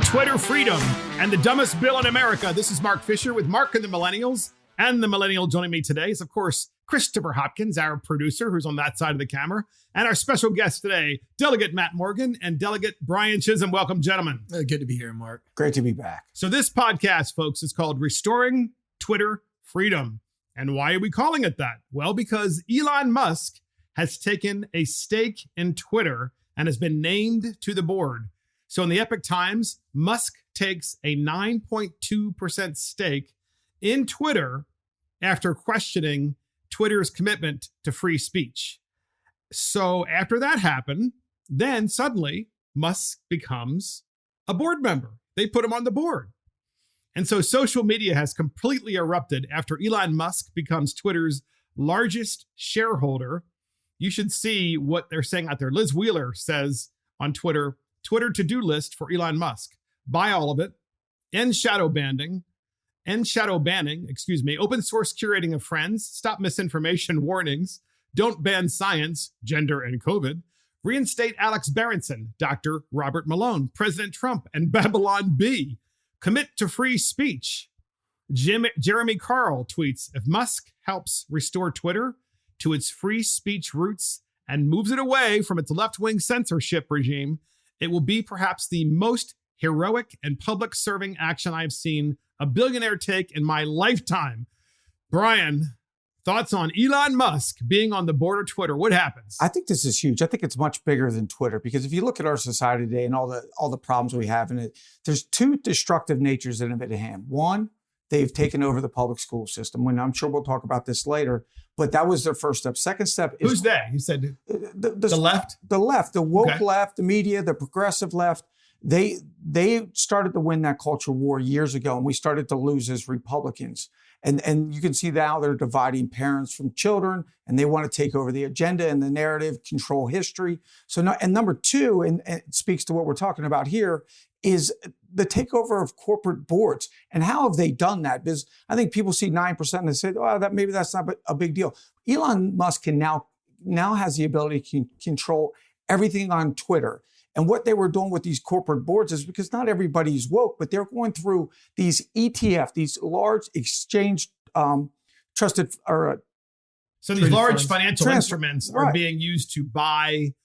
Twitter freedom and the dumbest bill in America. This is Mark Fisher with Mark and the Millennials. And the Millennial joining me today is, of course, Christopher Hopkins, our producer, who's on that side of the camera. And our special guest today, Delegate Matt Morgan and Delegate Brian Chisholm. Welcome, gentlemen. Good to be here, Mark. Great to be back. So this podcast, folks, is called Restoring Twitter Freedom. And why are we calling it that? Well, because Elon Musk has taken a stake in Twitter and has been named to the board. So in the Epic Times, Musk takes a 9.2% stake in Twitter after questioning Twitter's commitment to free speech. So after that happened, then suddenly Musk becomes a board member. They put him on the board. And so social media has completely erupted after Elon Musk becomes Twitter's largest shareholder. You should see what they're saying out there. Liz Wheeler says on Twitter, Twitter to-do list for Elon Musk. Buy all of it. End shadow banning, open source curating of friends, stop misinformation warnings, don't ban science, gender, and COVID, reinstate Alex Berenson, Dr. Robert Malone, President Trump, and Babylon Bee, commit to free speech. Jeremy Carl tweets, if Musk helps restore Twitter to its free speech roots and moves it away from its left-wing censorship regime, it will be perhaps the most heroic and public-serving action I've seen a billionaire take in my lifetime. Brian, thoughts on Elon Musk being on the board of Twitter? What happens? I think this is huge. I think it's much bigger than Twitter, because if you look at our society today and all the problems we have in it, there's two destructive natures in it at hand. One, they've taken over the public school system. When I'm sure we'll talk about this later, but that was their first step. Second step is... Who's they? You said the left? The left, the woke left, the media, the progressive left. They started to win that culture war years ago, and we started to lose as Republicans. And you can see now they're dividing parents from children, and they want to take over the agenda and the narrative, control history. So now, and number two, and it speaks to what we're talking about here, is the takeover of corporate boards. And how have they done that? Because I think people see 9% and they say, oh, maybe that's not a big deal. Elon Musk can now has the ability to control everything on Twitter. And what they were doing with these corporate boards is, because not everybody's woke, but they're going through these ETF, these large exchange trusted or so these large financial instruments are being used to buy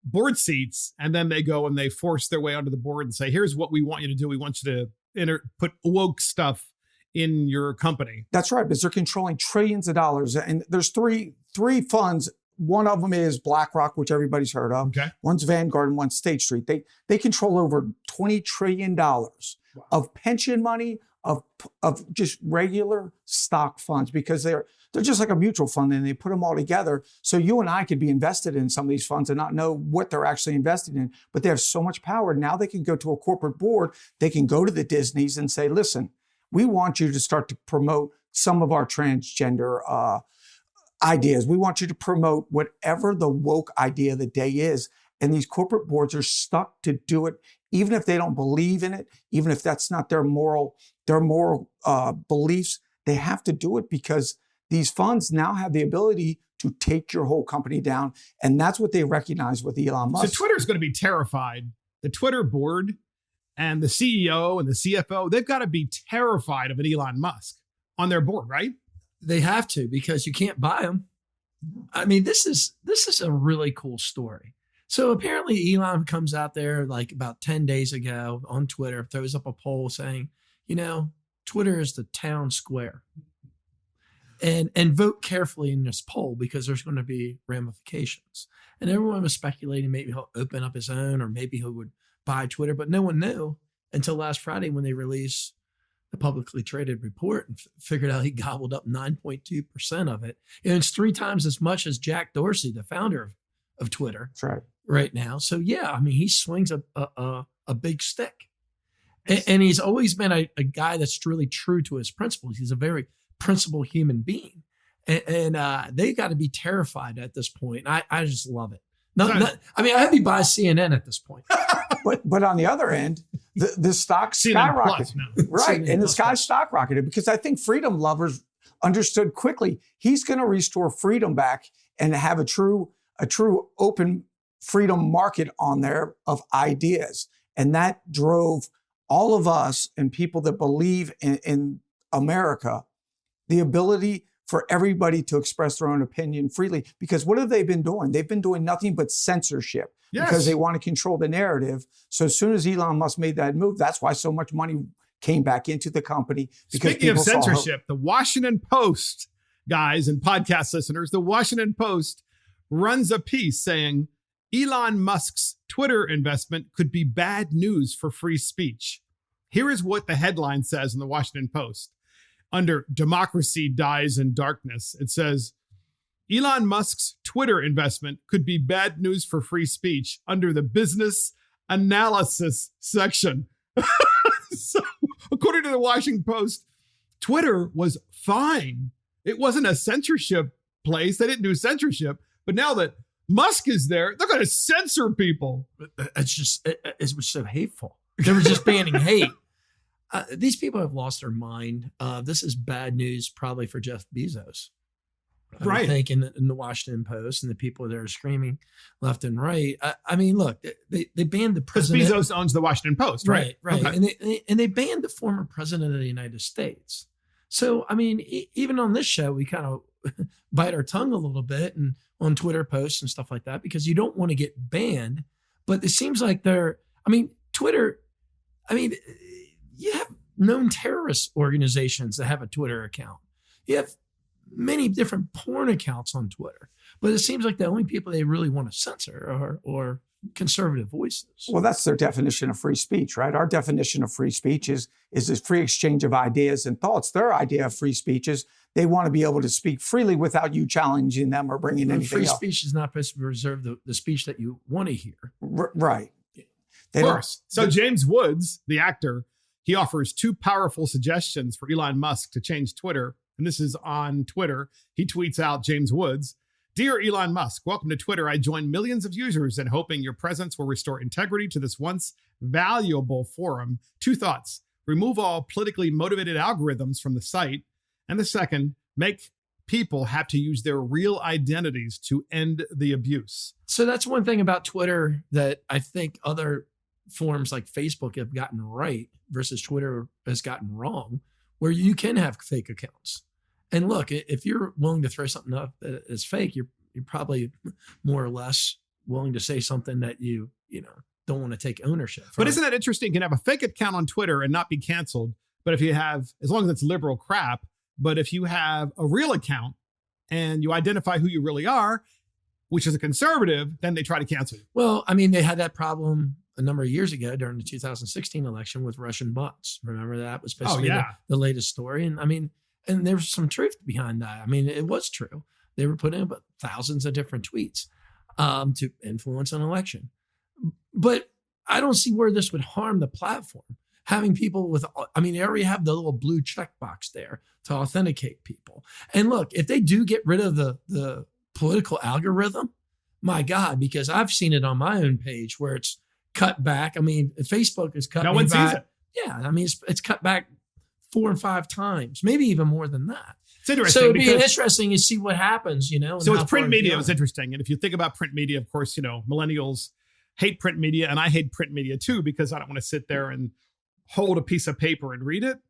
board seats, and then they go and they force their way onto the board and say, here's what we want you to do. We want you to put woke stuff in your company. That's right, because they're controlling trillions of dollars. And there's three funds. One of them is BlackRock, which everybody's heard of. Okay. One's Vanguard and one's State Street. They control over $20 trillion of pension money, of just regular stock funds, because they're just like a mutual fund, and they put them all together. So you and I could be invested in some of these funds and not know what they're actually investing in, but they have so much power. Now they can go to a corporate board. They can go to the Disneys and say, listen, we want you to start to promote some of our transgender ideas. We want you to promote whatever the woke idea of the day is. And these corporate boards are stuck to do it, even if they don't believe in it, even if that's not their moral beliefs. They have to do it because these funds now have the ability to take your whole company down. And that's what they recognize with Elon Musk. So Twitter's going to be terrified. The Twitter board and the CEO and the CFO, they've got to be terrified of an Elon Musk on their board, right? They have to, because you can't buy them. I mean, this is a really cool story. So apparently Elon comes out there like about 10 days ago on Twitter, throws up a poll saying, Twitter is the town square. And vote carefully in this poll, because there's going to be ramifications. And everyone was speculating maybe he'll open up his own, or maybe he would buy Twitter, but no one knew until last Friday when they released the publicly traded report and figured out he gobbled up 9.2% of it. And it's 3 times as much as Jack Dorsey, the founder of Twitter. That's right now. So yeah, I mean, he swings a big stick. And he's always been a guy that's really true to his principles. He's a very principled human being. And they got to be terrified at this point. I just love it. I mean, I hope he buys CNN at this point. But on the other end, the stock skyrocketed. Right. And the stock rocketed, because I think freedom lovers understood quickly he's going to restore freedom back and have a true open freedom market on there of ideas. And that drove all of us and people that believe in America, the ability for everybody to express their own opinion freely. Because what have they been doing? They've been doing nothing but censorship because they want to control the narrative. So as soon as Elon Musk made that move, that's why so much money came back into the company. Because speaking of censorship, the Washington Post, guys and podcast listeners, the Washington Post runs a piece saying Elon Musk's Twitter investment could be bad news for free speech. Here is what the headline says in the Washington Post. Under Democracy Dies in Darkness, it says, Elon Musk's Twitter investment could be bad news for free speech under the business analysis section. So, according to the Washington Post, Twitter was fine. It wasn't a censorship place. They didn't do censorship. But now that Musk is there, they're going to censor people. It was so hateful. They were just banning hate. These people have lost their mind. This is bad news probably for Jeff Bezos. I think in the Washington Post and the people that are screaming left and right. I mean, look, they banned the president. Because Bezos owns the Washington Post, right? Right. Okay. And they banned the former president of the United States. So, I mean, even on this show, we kind of bite our tongue a little bit and on Twitter posts and stuff like that because you don't want to get banned. But it seems like Twitter, you have known terrorist organizations that have a Twitter account. You have many different porn accounts on Twitter, but it seems like the only people they really want to censor are conservative voices. Well, that's their definition of free speech, right? Our definition of free speech is this free exchange of ideas and thoughts. Their idea of free speech is they want to be able to speak freely without you challenging them or bringing anything free up. Speech is not supposed to reserve the speech that you want to hear. Right. Of course. So James Woods, the actor, he offers two powerful suggestions for Elon Musk to change Twitter. And this is on Twitter. He tweets out, James Woods, Dear Elon Musk, welcome to Twitter. I join millions of users and hoping your presence will restore integrity to this once valuable forum. Two thoughts. Remove all politically motivated algorithms from the site. And the second, make people have to use their real identities to end the abuse. So that's one thing about Twitter that I think other forums like Facebook have gotten right versus Twitter has gotten wrong, where you can have fake accounts. And look, if you're willing to throw something up that is fake, you're probably more or less willing to say something that you don't want to take ownership for. But isn't that interesting? You can have a fake account on Twitter and not be canceled. But if you have, as long as it's liberal crap, but if you have a real account and you identify who you really are, which is a conservative, then they try to cancel you. Well, I mean, they had that problem a number of years ago during the 2016 election with Russian bots. Remember that was supposed to be the latest story. And I mean, and there was some truth behind that. I mean, it was true. They were putting up thousands of different tweets to influence an election. But I don't see where this would harm the platform. Having people they already have the little blue checkbox there to authenticate people. And look, if they do get rid of the political algorithm, my God, because I've seen it on my own page where it's cut back. I mean, Facebook is cut back. No one sees it. Yeah, I mean, it's cut back 4 or 5 times, maybe even more than that. It's interesting. So it'd be interesting to see what happens, So it's print media. It was interesting. And if you think about print media, of course, millennials hate print media, and I hate print media too, because I don't want to sit there and hold a piece of paper and read it.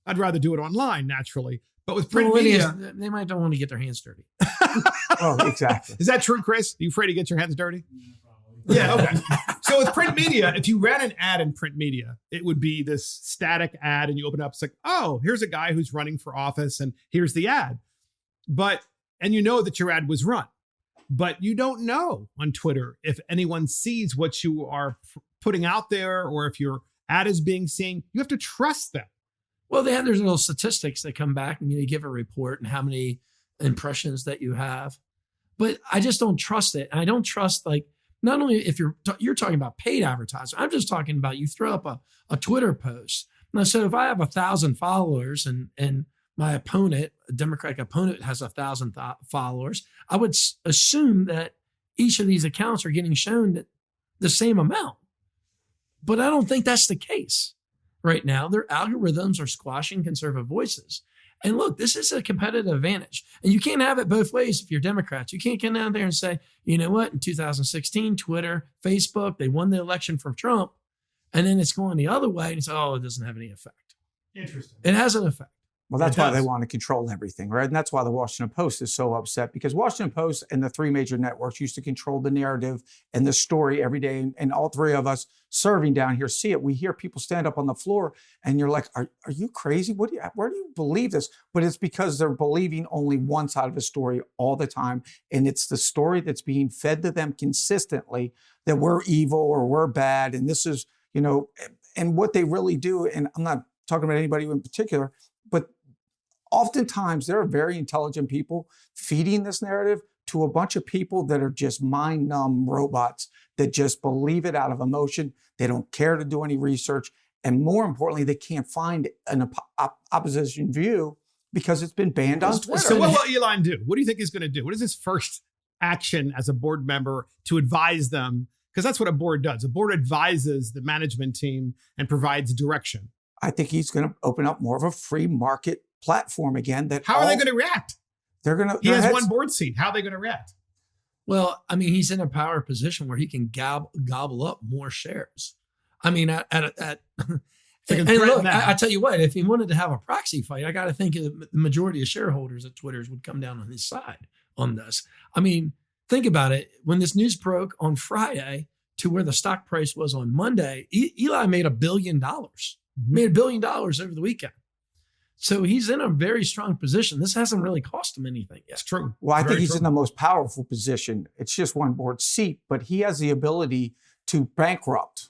I'd rather do it online, naturally. But with print media, they might don't want to get their hands dirty. Oh, exactly. Is that true, Chris? Are you afraid to get your hands dirty? Yeah, okay. So with print media, if you ran an ad in print media, it would be this static ad and you open it up, it's like, oh, here's a guy who's running for office and here's the ad. And you know that your ad was run, but you don't know on Twitter if anyone sees what you are putting out there or if your ad is being seen. You have to trust them. Well, they have their little statistics that come back and you give a report and how many impressions that you have. But I just don't trust it. And I don't trust, not only if you're talking about paid advertising, I'm just talking about you throw up a Twitter post. Now, so if I have 1,000 followers and my opponent, a Democratic opponent, has 1,000 followers, I would assume that each of these accounts are getting shown the same amount. But I don't think that's the case right now. Their algorithms are squashing conservative voices. And look, this is a competitive advantage. And you can't have it both ways if you're Democrats. You can't get out there and say, you know what, in 2016, Twitter, Facebook, they won the election from Trump. And then it's going the other way and it's, oh, it doesn't have any effect. Interesting. It has an effect. Well, that's why they want to control everything, right? And that's why the Washington Post is so upset, because Washington Post and the three major networks used to control the narrative and the story every day. And all three of us serving down here see it. We hear people stand up on the floor and you're like, are you crazy? Where do you believe this? But it's because they're believing only one side of the story all the time. And it's the story that's being fed to them consistently that we're evil or we're bad. And this is, and what they really do, and I'm not talking about anybody in particular, but oftentimes there are very intelligent people feeding this narrative to a bunch of people that are just mind-numb robots that just believe it out of emotion. They don't care to do any research. And more importantly, they can't find an opposition view because it's been banned on Twitter. So what will Elon do? What do you think he's going to do? What is his first action as a board member to advise them? Because that's what a board does. A board advises the management team and provides direction. I think he's going to open up more of a free market platform again. How are they going to react? He has one board seat. How are they going to react? Well, I mean, he's in a power position where he can gobble up more shares. I mean, and look, I tell you what, if he wanted to have a proxy fight, I got to think the majority of shareholders at Twitter's would come down on his side on this. I mean, think about it. When this news broke on Friday to where the stock price was on Monday, Eli made $1 billion. Made $1 billion over the weekend. So he's in a very strong position. This hasn't really cost him anything yet. It's true. Well, I think he's in the most powerful position. It's just one board seat, but he has the ability to bankrupt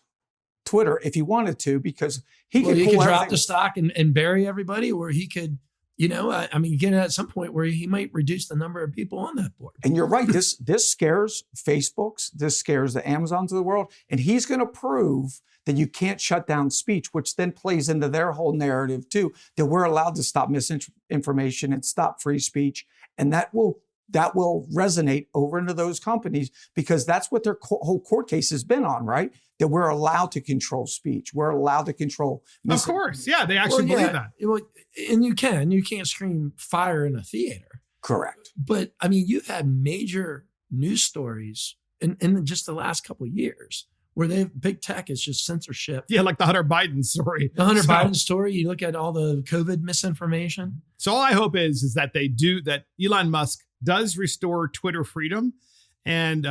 Twitter if he wanted to, because he could drop the stock and bury everybody, or he could, get at some point where he might reduce the number of people on that board. And you're right. This scares Facebook's, this scares the Amazons of the world. And he's going to prove that you can't shut down speech, which then plays into their whole narrative too, that we're allowed to stop misinformation and stop free speech. And that will resonate over into those companies, because that's what their whole court case has been on, right? That we're allowed to control speech. We're allowed to control. Of course. Yeah, they actually believe that. Well, and you can't scream fire in a theater. Correct. But I mean, you've had major news stories in just the last couple of years where big tech is just censorship. Yeah, like the Hunter Biden story. Biden story, you look at all the COVID misinformation. So all I hope is that that Elon Musk does restore Twitter freedom. And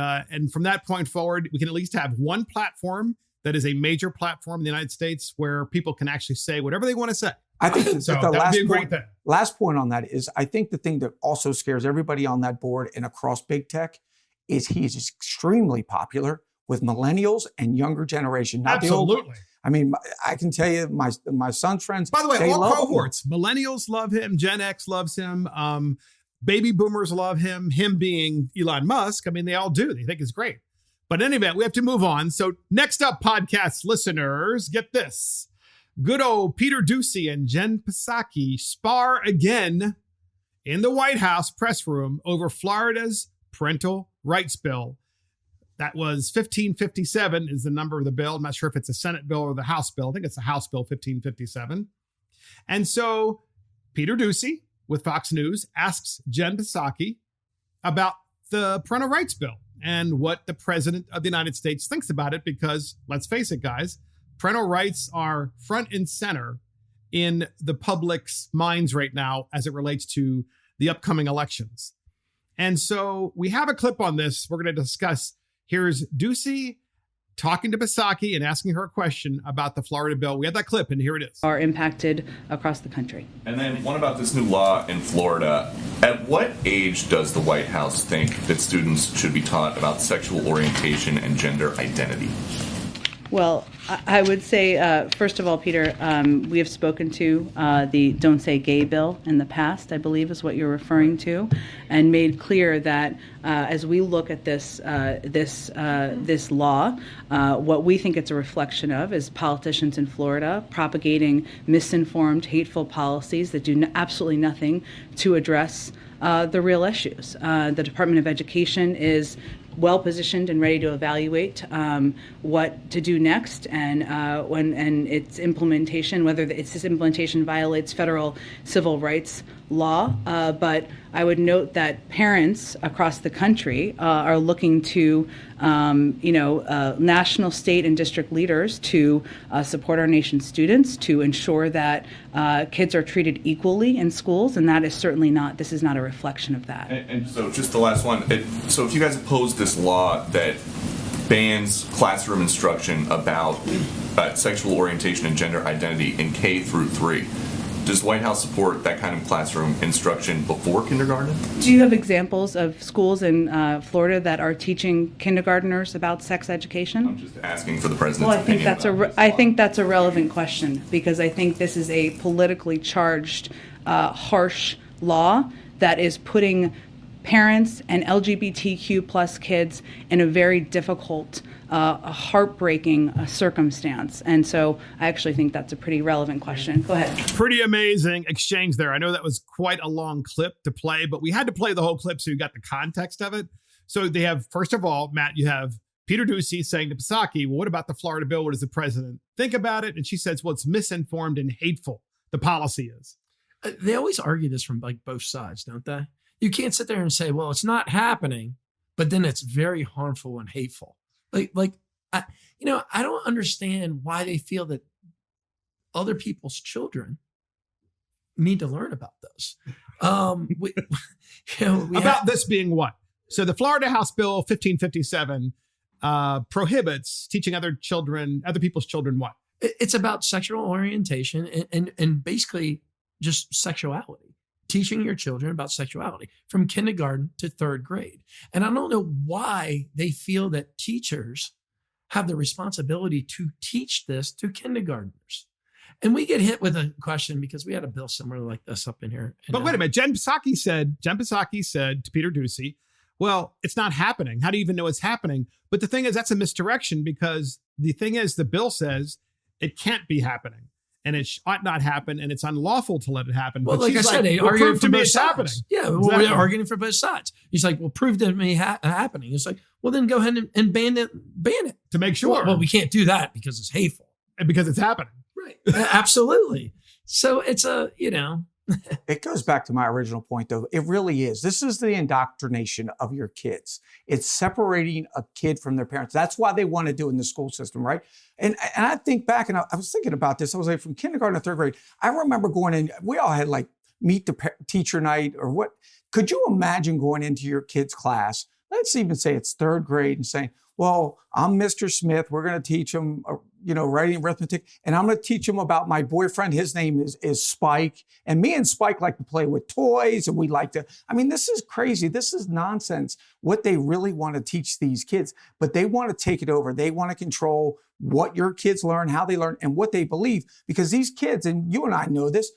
from that point forward, we can at least have one platform that is a major platform in the United States where people can actually say whatever they want to say. I think so the last point on that is, I think the thing that also scares everybody on that board and across big tech is he is extremely popular with millennials and younger generation. Not Absolutely. The old, I mean, I can tell you, my son's friends. By the way, all cohorts, millennials love him, Gen X loves him, baby boomers love him. Him being Elon Musk, I mean, they all do. They think it's great. But in any event, we have to move on. So next up, podcast listeners, get this. Good old Peter Doocy and Jen Psaki spar again in the White House press room over Florida's parental rights bill. That was 1557 is the number of the bill. I'm not sure if it's a Senate bill or the House bill. I think it's the House bill 1557. And so Peter Doocy with Fox News asks Jen Psaki about the parental rights bill and what the president of the United States thinks about it, because let's face it, guys, parental rights are front and center in the public's minds right now as it relates to the upcoming elections. And so we have a clip on this we're going to discuss. Here's Doocy talking to Psaki and asking her a question about the Florida bill. We have that clip, and here it is. Are impacted across the country. And then one about this new law in Florida. At what age does the White House think that students should be taught about sexual orientation and gender identity? Well, I would say, first of all, Peter, we have spoken to the Don't Say Gay bill in the past, I believe is what you're referring to, and made clear that as we look at this law, what we think it's a reflection of is politicians in Florida propagating misinformed, hateful policies that do absolutely nothing to address the real issues. The Department of Education is well positioned and ready to evaluate what to do next, and its implementation, whether its implementation violates federal civil rights law. But I would note that parents across the country are looking to national, state, and district leaders to support our nation's students, to ensure that kids are treated equally in schools, and that is certainly not, this is not a reflection of that. And so just the last one. So if you guys oppose this law that bans classroom instruction about sexual orientation and gender identity in K through 3, does the White House support that kind of classroom instruction before kindergarten? Do you have examples of schools in Florida that are teaching kindergartners about sex education? I'm just asking for the president's opinion. I think that's a relevant question, because I think this is a politically charged, harsh law that is putting parents and LGBTQ plus kids in a very difficult, heartbreaking circumstance. And so I actually think that's a pretty relevant question. Go ahead. Pretty amazing exchange there. I know that was quite a long clip to play, but we had to play the whole clip so you got the context of it. So they have, first of all, Matt, you have Peter Doocy saying to Psaki, well, what about the Florida bill? What does the president think about it? And she says, well, it's misinformed and hateful. The policy is. They always argue this from like both sides, don't they? You can't sit there and say, well, it's not happening, but then it's very harmful and hateful. I don't understand why they feel that other people's children need to learn about this. This being what? So the Florida House Bill 1557 prohibits teaching other people's children what? It's about sexual orientation and basically just sexuality. Teaching your children about sexuality from kindergarten to 3rd grade. And I don't know why they feel that teachers have the responsibility to teach this to kindergartners. And we get hit with a question because we had a bill similar like this up in here. But wait a minute. Jen Psaki said to Peter Doocy, well, it's not happening. How do you even know it's happening? But the thing is, that's a misdirection, because the thing is, the bill says it can't be happening. And it ought not happen, and it's unlawful to let it happen. Well, but like I said, they argue for both sides. Happening. Yeah, exactly. We're arguing for both sides. He's like, well, prove to me happening. It's like, well, then go ahead and ban it. To make sure. Well, we can't do that because it's hateful. And because it's happening. Right. Absolutely. So it's It goes back to my original point, though. It really is. This is the indoctrination of your kids. It's separating a kid from their parents. That's why they want to do it in the school system, right? And I think back, and I was thinking about this. I was like, from kindergarten to 3rd grade, I remember going in, we all had like meet the teacher night or what. Could you imagine going into your kid's class, let's even say it's 3rd grade, and saying, well, I'm Mr. Smith. We're going to teach them, writing arithmetic. And I'm going to teach them about my boyfriend. His name is Spike. And me and Spike like to play with toys. And we like to, this is crazy. This is nonsense. What they really want to teach these kids, but they want to take it over. They want to control what your kids learn, how they learn, and what they believe. Because these kids, and you and I know this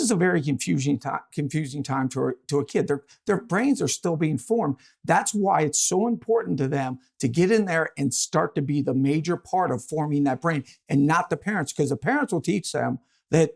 is a very confusing time to a kid. Their brains are still being formed. That's why it's so important to them to get in there and start to be the major part of forming that brain, and not the parents, because the parents will teach them that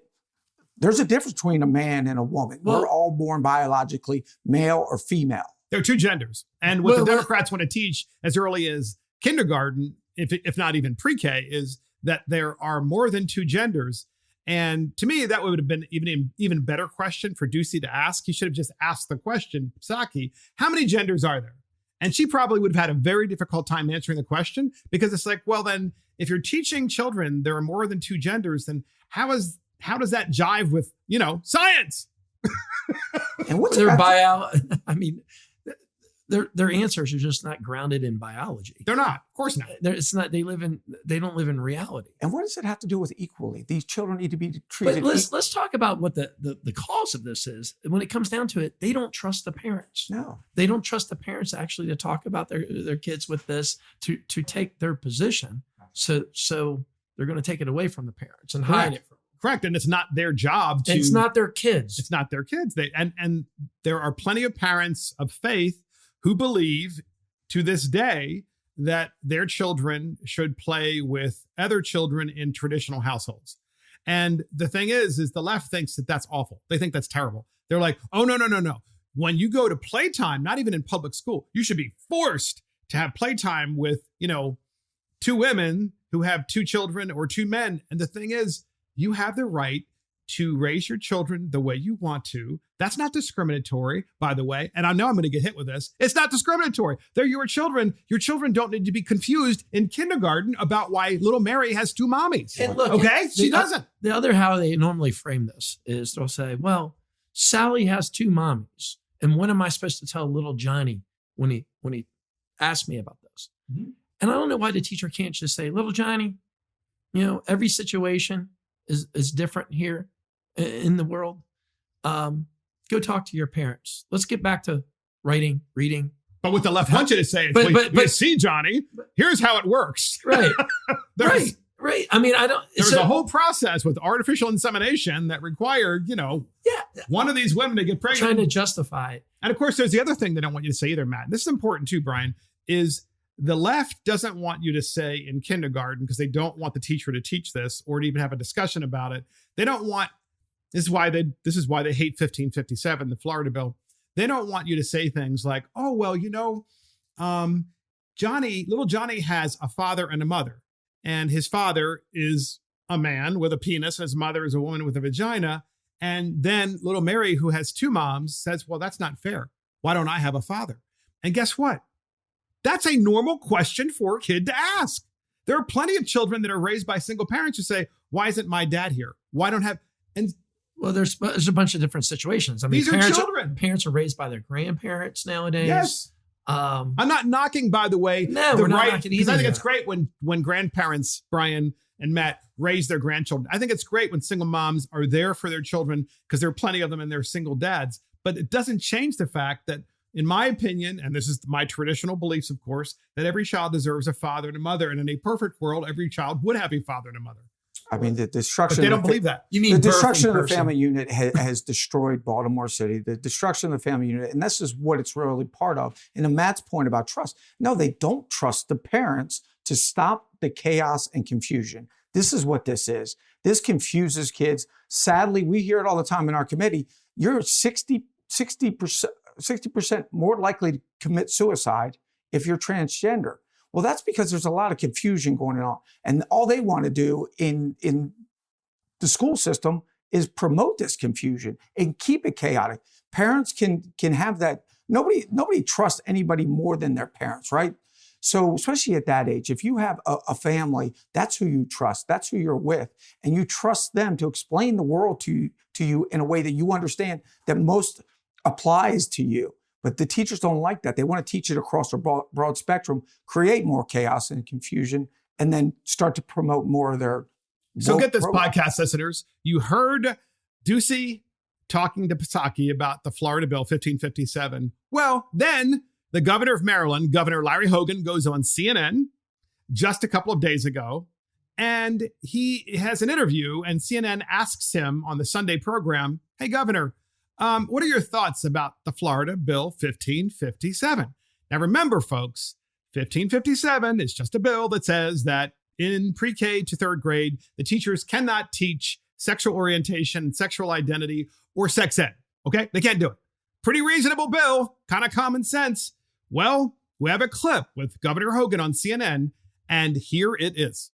there's a difference between a man and a woman. We're all born biologically male or female. There are 2 genders. And what the Democrats want to teach as early as kindergarten, if not even pre-K, is that there are more than 2 genders. And to me, that would have been even better question for Doocy to ask. He should have just asked the question, Psaki, how many genders are there? And she probably would have had a very difficult time answering the question, because it's like, well, then if you're teaching children there are more than 2 genders, then how does that jive with, science? And what's their bio? Their answers are just not grounded in biology. They're not. Of course not. It's not. They don't live in reality. And what does it have to do with equally? These children need to be treated. But let's talk about what the cause of this is. When it comes down to it, they don't trust the parents. No, they don't trust the parents actually to talk about their kids with this, to take their position. So they're going to take it away from the parents and hide it from them. Correct. And it's not their job to. It's not their kids. It's not their kids. And there are plenty of parents of faith who believe to this day that their children should play with other children in traditional households. And the thing is the left thinks that that's awful. They think that's terrible. They're like, oh, no. When you go to playtime, not even in public school, you should be forced to have playtime with, 2 women who have 2 children or 2 men. And the thing is, you have the right to raise your children the way you want to. That's not discriminatory, by the way. And I know I'm going to get hit with this. It's not discriminatory. They're your children. Your children don't need to be confused in kindergarten about why little Mary has two mommies. And look, okay? She doesn't. The other how they normally frame this is they'll say, well, Sally has two mommies. And what am I supposed to tell little Johnny when he asked me about this? Mm-hmm. And I don't know why the teacher can't just say, little Johnny, every situation is different here in the world. Go talk to your parents. Let's get back to writing, reading. But what the left wants you to say is, but see, Johnny, here's how it works. Right. Right. I mean, There's a whole process with artificial insemination that required, one of these women to get pregnant. Trying to justify it. And of course, there's the other thing they don't want you to say either, Matt. And this is important too, Brian, is the left doesn't want you to say in kindergarten, because they don't want the teacher to teach this or to even have a discussion about it. They don't want, this is why they hate 1557, the Florida bill. They don't want you to say things like, oh, well, little Johnny has a father and a mother, and his father is a man with a penis, and his mother is a woman with a vagina. And then little Mary, who has two moms, says, well, that's not fair. Why don't I have a father? And guess what? That's a normal question for a kid to ask. There are plenty of children that are raised by single parents who say, why isn't my dad here? Why don't have, and well, there's a bunch of different situations. I mean, these are children. Parents are raised by their grandparents nowadays. Yes. I'm not knocking, by the way, we're not knocking either. Because I think it's great when grandparents, Brian and Matt, raise their grandchildren. I think it's great when single moms are there for their children, because there are plenty of them and they're single dads. But it doesn't change the fact that, in my opinion, and this is my traditional beliefs, of course, that every child deserves a father and a mother. And in a perfect world, every child would have a father and a mother. I mean, the destruction. But they don't believe that. You mean the destruction of the family unit has destroyed Baltimore City. The destruction of the family unit, and this is what it's really part of. And to Matt's point about trust, no, they don't trust the parents to stop the chaos and confusion. This is what this is. This confuses kids. Sadly, we hear it all the time in our committee. You're 60% more likely to commit suicide if you're transgender. Well, that's because there's a lot of confusion going on. And all they want to do in the school system is promote this confusion and keep it chaotic. Parents can have that. Nobody trusts anybody more than their parents, right? So especially at that age, if you have a family, that's who you trust. That's who you're with. And you trust them to explain the world to you in a way that you understand, that most applies to you. But the teachers don't like that. They want to teach it across a broad spectrum, create more chaos and confusion, and then start to promote more of their. So get this, podcast listeners. You heard Ducey talking to Psaki about the Florida bill 1557. Well, then the governor of Maryland, Governor Larry Hogan, goes on CNN just a couple of days ago, and he has an interview, and CNN asks him on the Sunday program, hey, Governor, what are your thoughts about the Florida bill 1557? Now, remember, folks, 1557 is just a bill that says that in pre-K to third grade, the teachers cannot teach sexual orientation, sexual identity, or sex ed. Okay? They can't do it. Pretty reasonable bill, kind of common sense. Well, we have a clip with Governor Hogan on CNN, and here it is.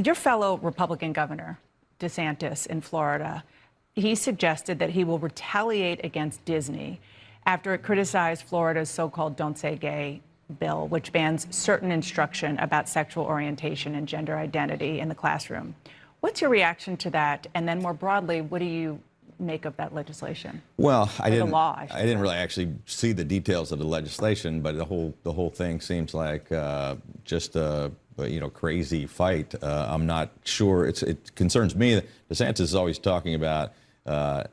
Your fellow Republican governor, DeSantis in Florida, he suggested that he will retaliate against Disney after it criticized Florida's so-called Don't Say Gay bill, which bans certain instruction about sexual orientation and gender identity in the classroom. What's your reaction to that? And then more broadly, what do you make of that legislation? Well, I didn't really actually see the details of the legislation, but the whole thing seems like just a crazy fight. I'm not sure. It concerns me that DeSantis is always talking about.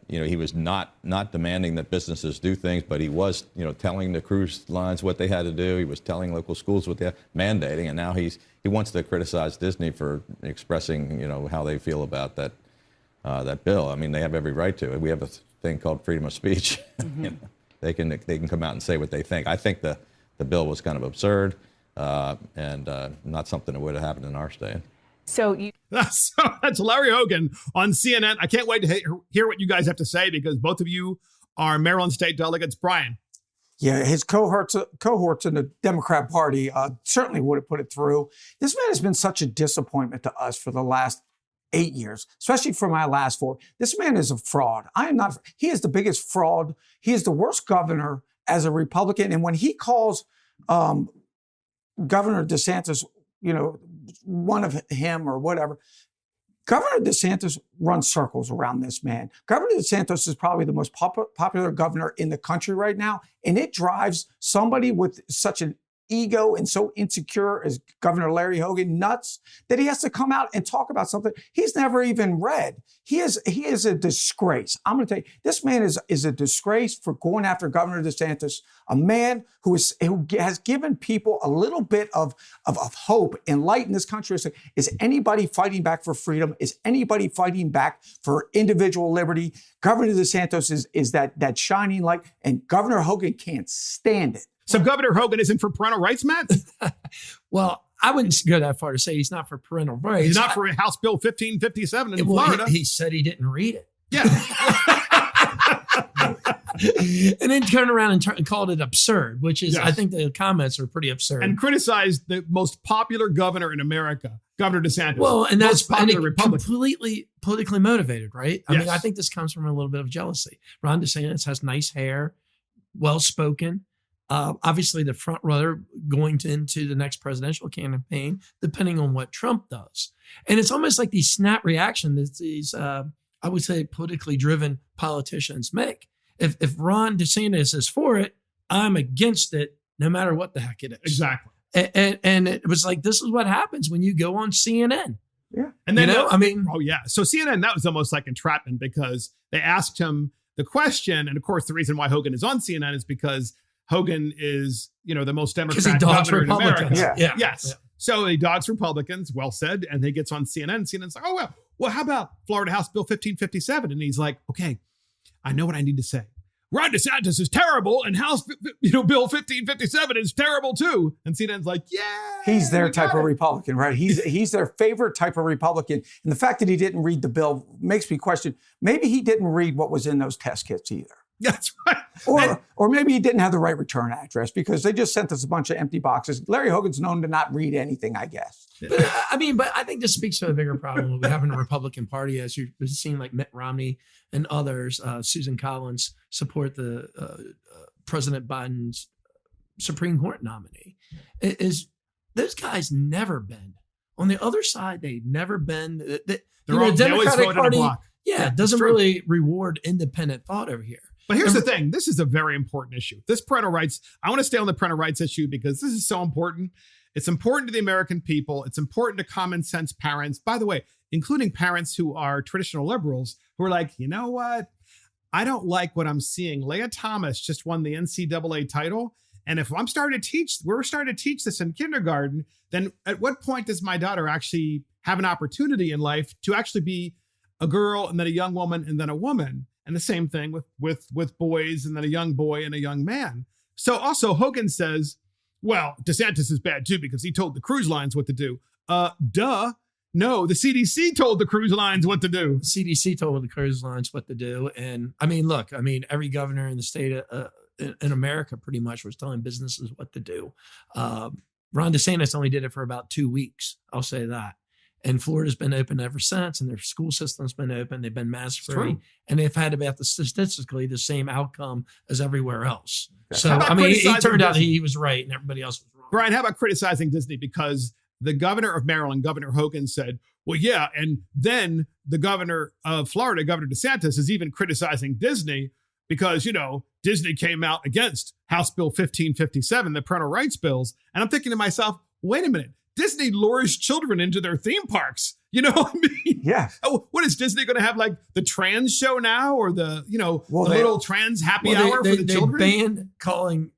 He was not demanding that businesses do things, but he was, telling the cruise lines what they had to do. He was telling local schools what they had, mandating, and now he wants to criticize Disney for expressing, how they feel about that bill. I mean, they have every right to it. We have a thing called freedom of speech. Mm-hmm. They can come out and say what they think. I think the bill was kind of absurd and not something that would have happened in our state. So that's Larry Hogan on CNN. I can't wait to hear what you guys have to say, because both of you are Maryland state delegates. Brian. Yeah, his cohorts in the Democrat Party certainly would have put it through. This man has been such a disappointment to us for the last 8 years, especially for my last 4. This man is a fraud. I am not. He is the biggest fraud. He is the worst governor as a Republican. And when he calls Governor DeSantis, one of him or whatever, Governor DeSantis runs circles around this man. Governor DeSantis is probably the most popular governor in the country right now. And it drives somebody with such an ego and so insecure as Governor Larry Hogan nuts that he has to come out and talk about something he's never even read. He is a disgrace. I'm going to tell you, this man is a disgrace for going after Governor DeSantis, a man who has given people a little bit of hope and light in this country. Is anybody fighting back for freedom? Is anybody fighting back for individual liberty? Governor DeSantis is that shining light, and Governor Hogan can't stand it. So Governor Hogan isn't for parental rights, Matt? Well, I wouldn't go that far to say he's not for parental rights. He's not for House Bill 1557 in Florida. He said he didn't read it. Yeah. And then turned around and called it absurd, which is, Yes. I think the comments are pretty absurd. And criticized the most popular governor in America, Governor DeSantis. Well, and that's popular Republican. completely politically motivated, right? I Yes. mean, I think this comes from a little bit of jealousy. Ron DeSantis has nice hair, well-spoken. Obviously, the front runner going into the next presidential campaign, depending on what Trump does. And it's almost like these snap reactions that these, I would say, politically driven politicians make. If Ron DeSantis is for it, I'm against it, no matter what the heck it is. Exactly. And it was like, this is what happens when you go on CNN. Yeah. And then, oh yeah. So CNN, that was almost like entrapment because they asked him the question. And of course, the reason why Hogan is on CNN is because Hogan is, the most Democrat governor in America. Yeah. Yes. Yeah. So he dogs Republicans, well said, and he gets on CNN. CNN's like, oh, well, how about Florida House Bill 1557? And he's like, okay, I know what I need to say. Ron DeSantis is terrible, and House, Bill 1557 is terrible too. And CNN's like, yeah. He's their type of Republican, right? He's their favorite type of Republican. And the fact that he didn't read the bill makes me question, maybe he didn't read what was in those test kits either. That's right. Or maybe he didn't have the right return address because they just sent us a bunch of empty boxes. Larry Hogan's known to not read anything, I guess. But I think this speaks to a bigger problem we have in the Republican Party, as you're seeing like Mitt Romney and others, Susan Collins, support the President Biden's Supreme Court nominee. Is those guys never bend. On the other side, they never bend. The Democratic Party, doesn't really reward independent thought over here. But here's the thing. This is a very important issue. This parental rights, I want to stay on the parental rights issue because this is so important. It's important to the American people. It's important to common sense parents, by the way, including parents who are traditional liberals who are like, you know what? I don't like what I'm seeing. Leah Thomas just won the NCAA title. And if we're starting to teach this in kindergarten, then at what point does my daughter actually have an opportunity in life to actually be a girl and then a young woman and then a woman? And the same thing with boys and then a young boy and a young man. So also Hogan says, well, DeSantis is bad too because he told the cruise lines what to do. Duh. No, the CDC told the cruise lines what to do. The CDC told the cruise lines what to do. And every governor in the state in America pretty much was telling businesses what to do. Ron DeSantis only did it for about 2 weeks. I'll say that. And Florida's been open ever since, and their school system's been open. They've been mask-free, and they've had about statistically the same outcome as everywhere else. So, he turned out he was right, and everybody else was wrong. Brian, how about criticizing Disney? Because the governor of Maryland, Governor Hogan, said, well, yeah, and then the governor of Florida, Governor DeSantis, is even criticizing Disney because, Disney came out against House Bill 1557, the parental rights bills. And I'm thinking to myself, wait a minute. Disney lures children into their theme parks. You know what I mean? Yeah. Oh, what is Disney going to have, like the trans show now, or the little trans happy hour for the children? They banned calling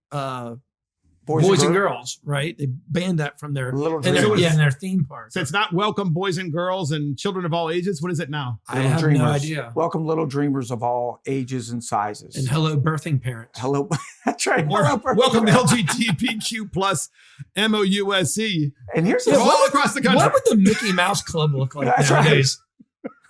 boys and girls, right? They banned that from their their theme park. So it's not welcome boys and girls and children of all ages. What is it now? I have no idea. Welcome little dreamers of all ages and sizes. And hello birthing parents. Hello. That's right. Welcome LGBTQ plus MOUSE. And here's all across the country. What would the Mickey Mouse Club look like nowadays?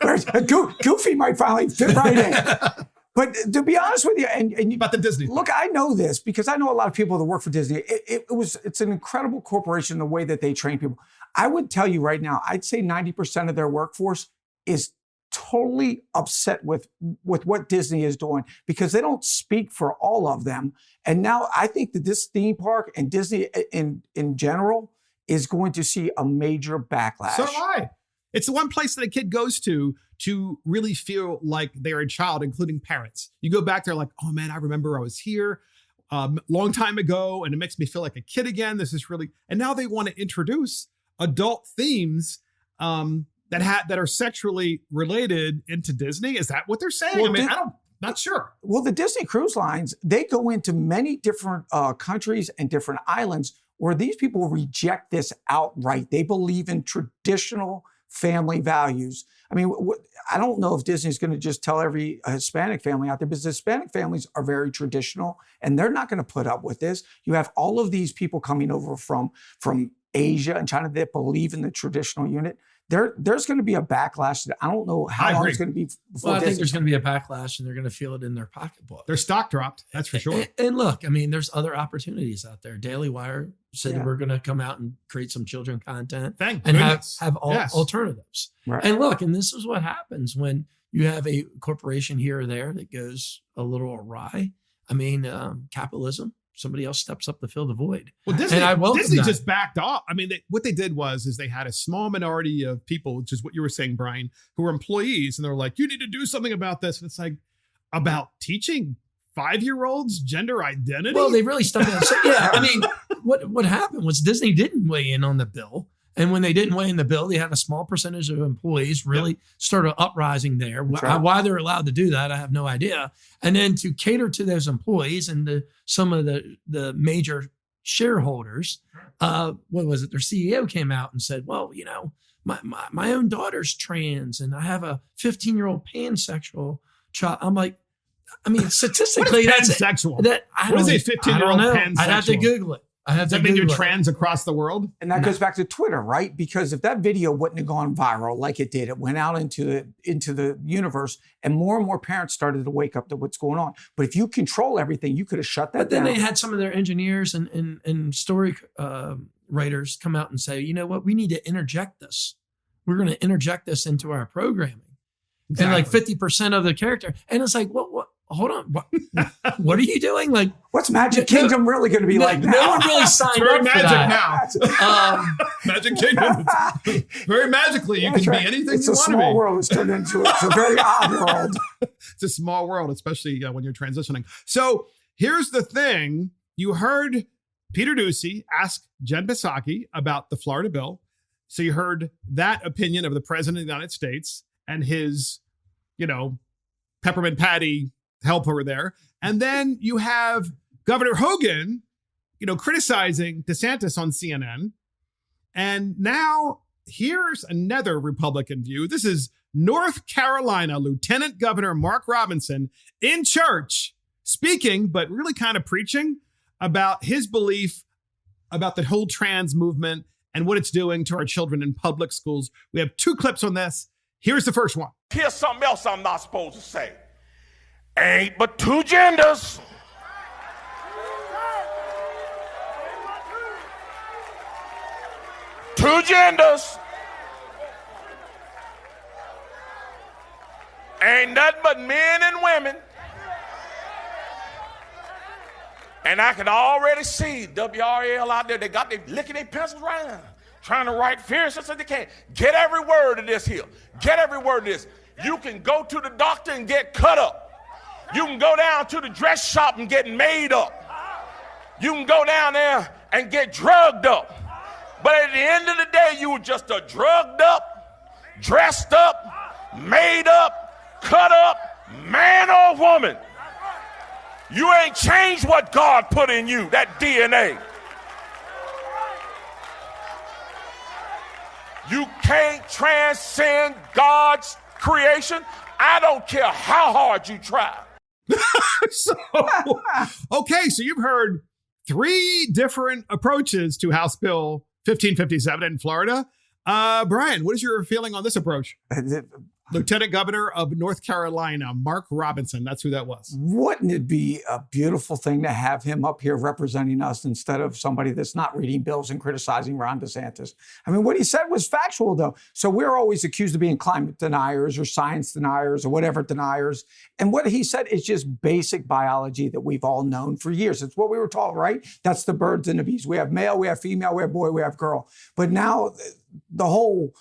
Right. Goofy might finally fit right in. But to be honest with you, and about the Disney, look, I know this because I know a lot of people that work for Disney. It's an incredible corporation, the way that they train people. I would tell you right now, I'd say 90% of their workforce is totally upset with what Disney is doing because they don't speak for all of them. And now I think that this theme park and Disney in general is going to see a major backlash. So do I. It's the one place that a kid goes to really feel like they're a child, including parents. You go back there like, oh man, I remember I was here long time ago, and it makes me feel like a kid again. This is really, and now they want to introduce adult themes that are sexually related into Disney. Is that what they're saying? Well, not sure. Well, the Disney Cruise Lines, they go into many different countries and different islands where these people reject this outright. They believe in traditional family values. I mean, I don't know if Disney's going to just tell every Hispanic family out there, because Hispanic families are very traditional and they're not going to put up with this. You have all of these people coming over from Asia and China that believe in the traditional unit. There's going to be a backlash that I don't know how long it's going to be before. Well, I think there's going to be a backlash and they're going to feel it in their pocketbook. Their stock dropped, that's for sure. And look, I mean, there's other opportunities out there. Daily Wire said that we're going to come out and create some children content and have alternatives. Right. And look, and this is what happens when you have a corporation here or there that goes a little awry. I mean, capitalism. Somebody else steps up to fill the void. Well, Disney just backed off. I mean, what they did was they had a small minority of people, which is what you were saying, Brian, who were employees, and they were like, you need to do something about this. And it's like, about teaching 5-year-olds gender identity? Well, they really stepped in. So, yeah, I mean, what happened was Disney didn't weigh in on the bill. And when they didn't weigh in the bill, they had a small percentage of employees really start an uprising there. Right. Why they're allowed to do that, I have no idea. And then to cater to those employees and to some of the major shareholders, what was it? Their CEO came out and said, well, you know, my own daughter's trans and I have a 15-year-old pansexual child. I'm like, I mean, statistically, that's pansexual. What is a 15-year-old pansexual? I'd have to Google it. Does that mean you're trans across the world? And that goes back to Twitter, right? Because if that video wouldn't have gone viral like it did, it went out into the universe, and more parents started to wake up to what's going on. But if you control everything, you could have shut that down. But then they had some of their engineers and story writers come out and say, you know what, we need to interject this. We're going to interject this into our programming. Exactly. And like 50% of the character. And it's like, what? Hold on. What are you doing? Like, what's Magic Kingdom really going to be like now? No one really signed up for that. Now. Magic Kingdom. Very magically, you can be anything you want to be. It's a small world. It's turned into it's a very odd world. It's a small world, especially when you're transitioning. So here's the thing. You heard Peter Doocy ask Jen Psaki about the Florida bill. So you heard that opinion of the president of the United States and his, peppermint patty help over there. And then you have Governor Hogan, criticizing DeSantis on CNN. And now here's another Republican view. This is North Carolina Lieutenant Governor Mark Robinson in church speaking, but really kind of preaching about his belief about the whole trans movement and what it's doing to our children in public schools. We have 2 clips on this. Here's the first one. Here's something else I'm not supposed to say. Ain't but 2 genders. Two genders. Ain't nothing but men and women. And I can already see WRL out there. They got they licking their pencils right now, trying to write fierce as they can. Get every word of this here. Get every word of this. You can go to the doctor and get cut up. You can go down to the dress shop and get made up. You can go down there and get drugged up. But at the end of the day, you were just a drugged up, dressed up, made up, cut up, man or woman. You ain't changed what God put in you, that DNA. You can't transcend God's creation. I don't care how hard you try. So you've heard 3 different approaches to House Bill 1557 in Florida. Brian, what is your feeling on this approach? Lieutenant Governor of North Carolina, Mark Robinson. That's who that was. Wouldn't it be a beautiful thing to have him up here representing us instead of somebody that's not reading bills and criticizing Ron DeSantis? I mean, what he said was factual, though. So we're always accused of being climate deniers or science deniers or whatever deniers. And what he said is just basic biology that we've all known for years. It's what we were taught, right? That's the birds and the bees. We have male, we have female, we have boy, we have girl. But now the whole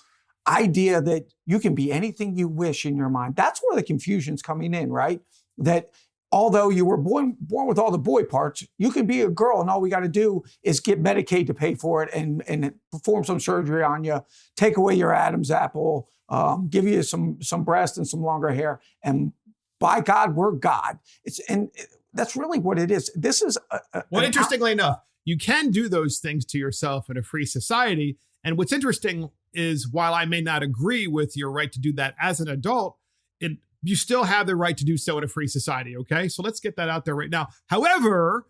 idea that you can be anything you wish in your mind, that's where the confusion's coming in, right? That although you were born with all the boy parts, you can be a girl and all we got to do is get Medicaid to pay for it and perform some surgery on you, take away your Adam's apple, give you some breast and some longer hair, and by God, we're God. That's really what it is. This is well, interestingly enough, you can do those things to yourself in a free society. And what's interesting is while I may not agree with your right to do that as an adult, you still have the right to do so in a free society, okay? So let's get that out there right now. However,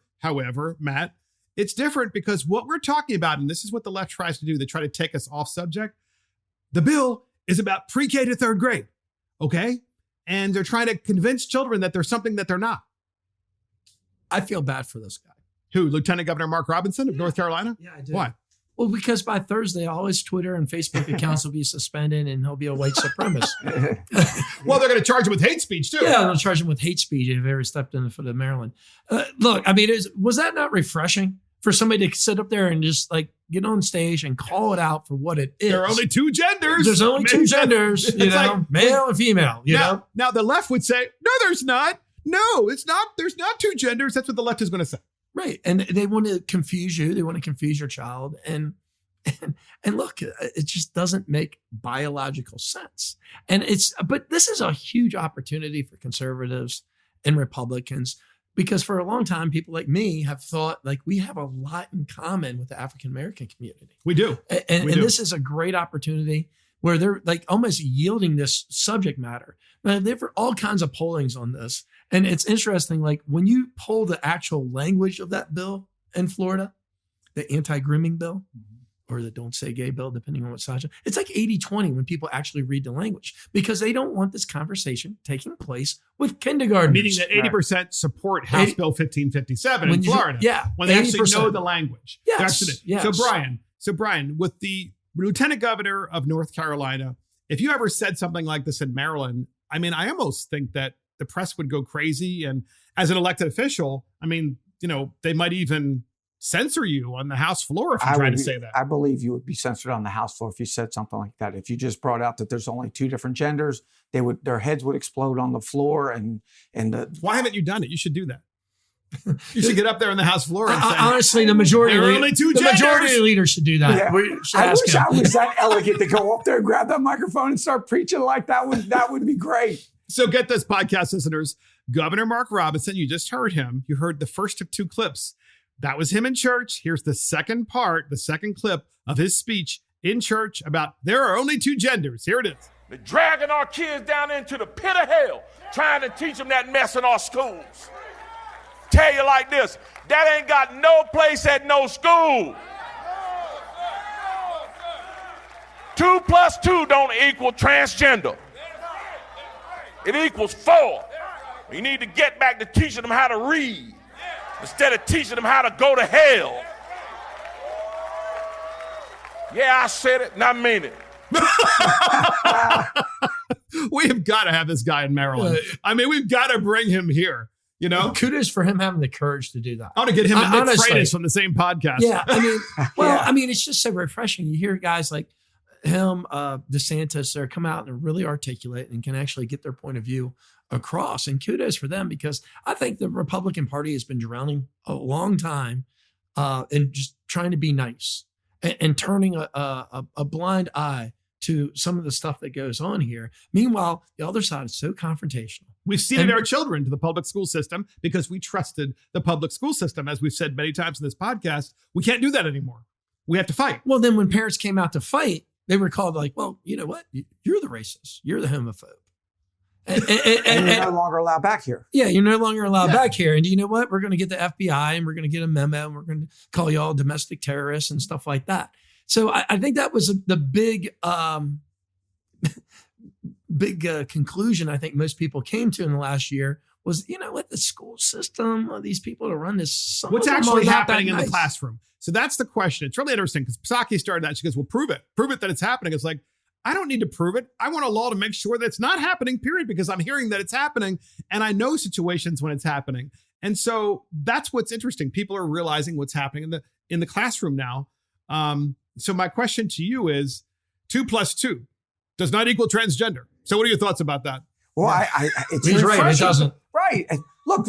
Matt, it's different because what we're talking about, and this is what the left tries to do, they try to take us off subject. The bill is about pre-K to third grade, okay? And they're trying to convince children that there's something that they're not. I feel bad for this guy. Who, Lieutenant Governor Mark Robinson of North Carolina? Yeah, I do. Why? Well, because by Thursday, all his Twitter and Facebook accounts will be suspended and he'll be a white supremacist. Well, they're going to charge him with hate speech, too. Yeah, they'll charge him with hate speech if he ever stepped in for the Maryland. Look, I mean, was that not refreshing for somebody to sit up there and just like get on stage and call it out for what it is? There are only two genders. There's only two genders, you know, like, male and female, you know? Now, the left would say, no, there's not. No, it's not. There's not two genders. That's what the left is going to say. Right. And they want to confuse you. They want to confuse your child. And look, it just doesn't make biological sense. But this is a huge opportunity for conservatives and Republicans, because for a long time, people like me have thought like we have a lot in common with the African-American community. We do. And this is a great opportunity where they're like almost yielding this subject matter. Now, there are all kinds of pollings on this. And it's interesting, like when you pull the actual language of that bill in Florida, the anti-grooming bill or the don't say gay bill, depending on what side, it's like 80-20 when people actually read the language because they don't want this conversation taking place with kindergartners. Meaning that 80% support House Bill 1557 in Florida. When they actually know the language. Yes. So Brian, with the Lieutenant Governor of North Carolina, if you ever said something like this in Maryland, I mean, I almost think that the press would go crazy. And as an elected official, I mean, you know, they might even censor you on the House floor if you try to say that. I believe you would be censored on the House floor if you said something like that. If you just brought out that there's only two different genders, their heads would explode on the floor. Why haven't you done it? You should do that. You should get up there on the House floor and say, honestly, the majority leaders should do that. Yeah. I wish I was that elegant to go up there and grab that microphone and start preaching like that. Would be great. So get this, podcast listeners. Governor Mark Robinson, you just heard him. You heard the first of two clips. That was him in church. Here's the second part, the second clip of his speech in church about there are only two genders. Here it is. They're dragging our kids down into the pit of hell, trying to teach them that mess in our schools. Tell you like this, that ain't got no place at no school. 2 + 2 don't equal transgender. It equals 4. We need to get back to teaching them how to read instead of teaching them how to go to hell. Yeah, I said it, and I mean it. We have got to have this guy in Maryland. I mean, we've got to bring him here. You know, kudos for him having the courage to do that. I want to get him and Nick Freitas from the same podcast. Yeah, I mean, I mean, it's just so refreshing. You hear guys like him, DeSantis, that come out and really articulate and can actually get their point of view across. And kudos for them, because I think the Republican Party has been drowning a long time in just trying to be nice and turning a blind eye to some of the stuff that goes on here. Meanwhile, the other side is so confrontational. We've ceded our children to the public school system because we trusted the public school system. As we've said many times in this podcast, we can't do that anymore. We have to fight. Well, then when parents came out to fight, they were called like, well, you know what? You're the racist. You're the homophobe. And you're no longer allowed back here. Yeah, you're no longer allowed back here. And you know what? We're going to get the FBI and we're going to get a memo and we're going to call you all domestic terrorists and stuff like that. So I think that was the big big conclusion I think most people came to in the last year was, with the school system, these people that run this. What's actually happening in the classroom? So that's the question. It's really interesting because Psaki started that. She goes, well, prove it. Prove it that it's happening. It's like, I don't need to prove it. I want a law to make sure that it's not happening, period, because I'm hearing that it's happening and I know situations when it's happening. And so that's what's interesting. People are realizing what's happening in the classroom now. So my question to you is 2 + 2 does not equal transgender. So what are your thoughts about that? Well, it's He's right. It doesn't. Right. Look,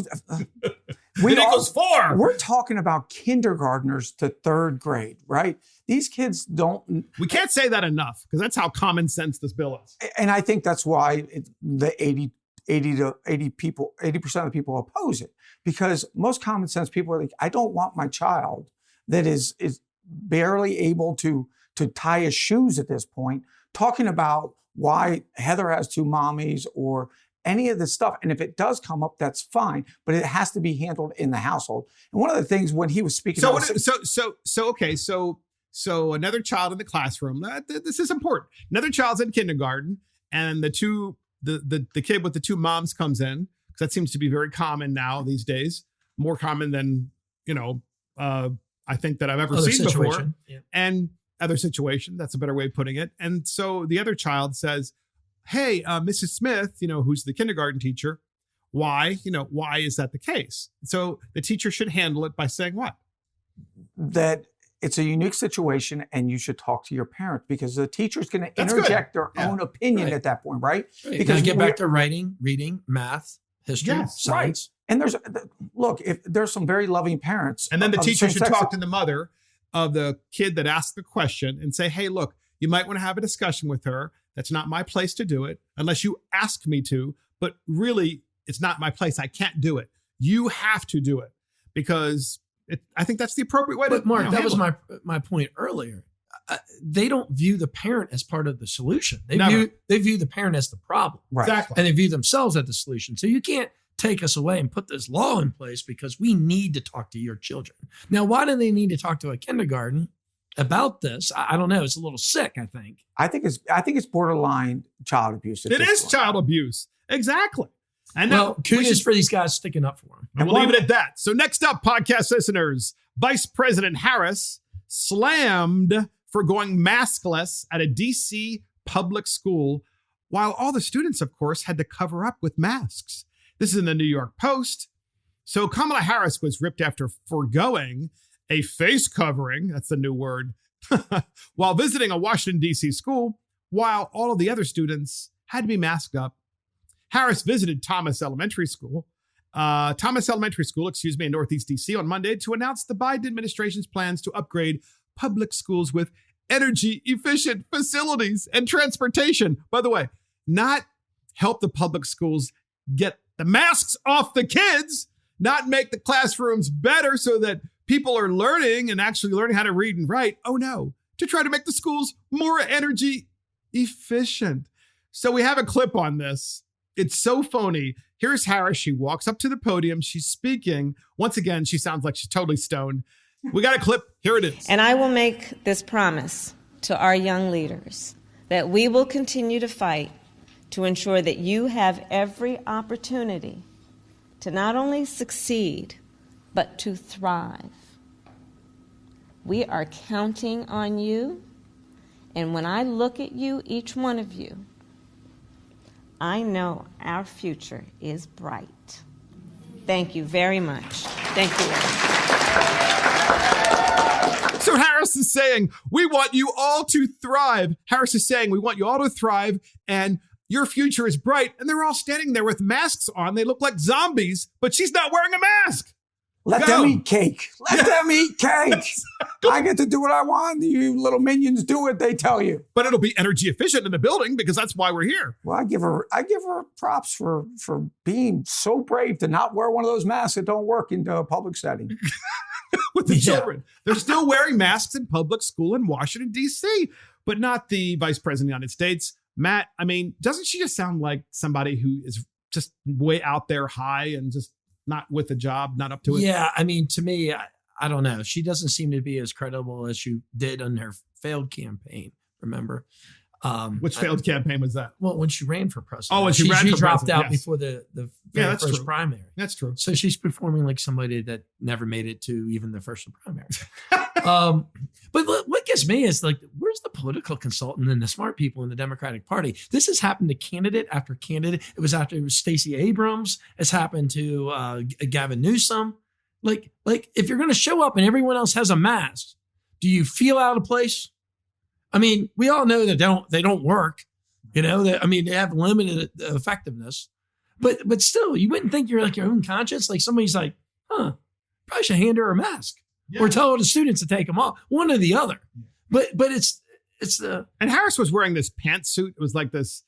It equals 4. We're talking about kindergartners to 3rd grade, right? These kids don't. We can't say that enough because that's how common sense this bill is. And I think that's why the 80% of the people oppose it, because most common sense people are like, I don't want my child that is barely able to tie his shoes at this point, talking about why Heather has 2 mommies or any of this stuff. And if it does come up, that's fine, but it has to be handled in the household. And one of the things when he was speaking, so another child in the classroom. This is important. Another child's in kindergarten, and the kid with the 2 moms comes in, because that seems to be very common now these days, more common than I think that I've ever seen before. Yeah. And other situation, that's a better way of putting it. And so the other child says, hey, Mrs. Smith, who's the kindergarten teacher, why is that the case? So the teacher should handle it by saying what? That it's a unique situation and you should talk to your parent, because the teacher's going to interject their own opinion at that point, right? Because get back to writing, reading, math, history, science. Right. And if there's some very loving parents. And then the teacher should talk to the mother of the kid that asked the question and say, hey, look, you might want to have a discussion with her. That's not my place to do it unless you ask me to, but really it's not my place. I can't do it. You have to do it, because I think that's the appropriate way to. But Mark, that was my point earlier. They don't view the parent as part of the solution. They view the parent as the problem. Right. Exactly. And they view themselves as the solution. So you can't take us away and put this law in place because we need to talk to your children. Now, why do they need to talk to a kindergarten about this? I don't know. It's a little sick, I think. I think it's borderline child abuse. It is child abuse. Exactly. And kudos for these guys sticking up for them. And we'll leave it at that. So next up, podcast listeners, Vice President Harris slammed for going maskless at a DC public school, while all the students, of course, had to cover up with masks. This is in the New York Post. So Kamala Harris was ripped after foregoing a face covering, that's the new word, while visiting a Washington, D.C. school, while all of the other students had to be masked up. Harris visited Thomas Elementary School in Northeast D.C. on Monday to announce the Biden administration's plans to upgrade public schools with energy-efficient facilities and transportation. By the way, not help the public schools get the masks off the kids, not make the classrooms better so that people are learning and actually learning how to read and write. Oh no, to try to make the schools more energy efficient. So we have a clip on this. It's so phony. Here's Harris. She walks up to the podium. She's speaking. Once again, she sounds like she's totally stoned. We got a clip. Here it is. And I will make this promise to our young leaders that we will continue to fight to ensure that you have every opportunity to not only succeed, but to thrive. We are counting on you, and when I look at you, each one of you, I know our future is bright. Thank you very much. Thank you. So Harris is saying, we want you all to thrive. Harris is saying, we want you all to thrive, and your future is bright. And they're all standing there with masks on. They look like zombies, but she's not wearing a mask. Let them eat cake. Let them eat cake. I get to do what I want. You little minions do what they tell you. But it'll be energy efficient in the building because that's why we're here. Well, I give her props for being so brave to not wear one of those masks that don't work in a public setting. With the children. They're still wearing masks in public school in Washington, D.C., but not the Vice President of the United States. Matt, I mean, doesn't she just sound like somebody who is just way out there high and just not with a job, not up to it? Yeah, I mean, to me, I don't know. She doesn't seem to be as credible as she did on her failed campaign, remember? Which failed campaign was that? Well, when she ran for president. Oh, when she ran for dropped president, out yes. before the Yeah, very that's first true. primary. That's true. So she's performing like somebody that never made it to even the first primary. But what gets me is like, where's the political consultant and the smart people in the Democratic Party? This has happened to candidate after candidate. It was Stacey Abrams. It's happened to Gavin Newsom. Like if you're going to show up and everyone else has a mask, do you feel out of place? I mean, we all know that they don't work. You know, they have limited effectiveness. But still, you wouldn't think you're like your own conscience. Like somebody's like, probably should hand her a mask or tell the students to take them off. One or the other. But it's the. And Harris was wearing this pantsuit. It was like this.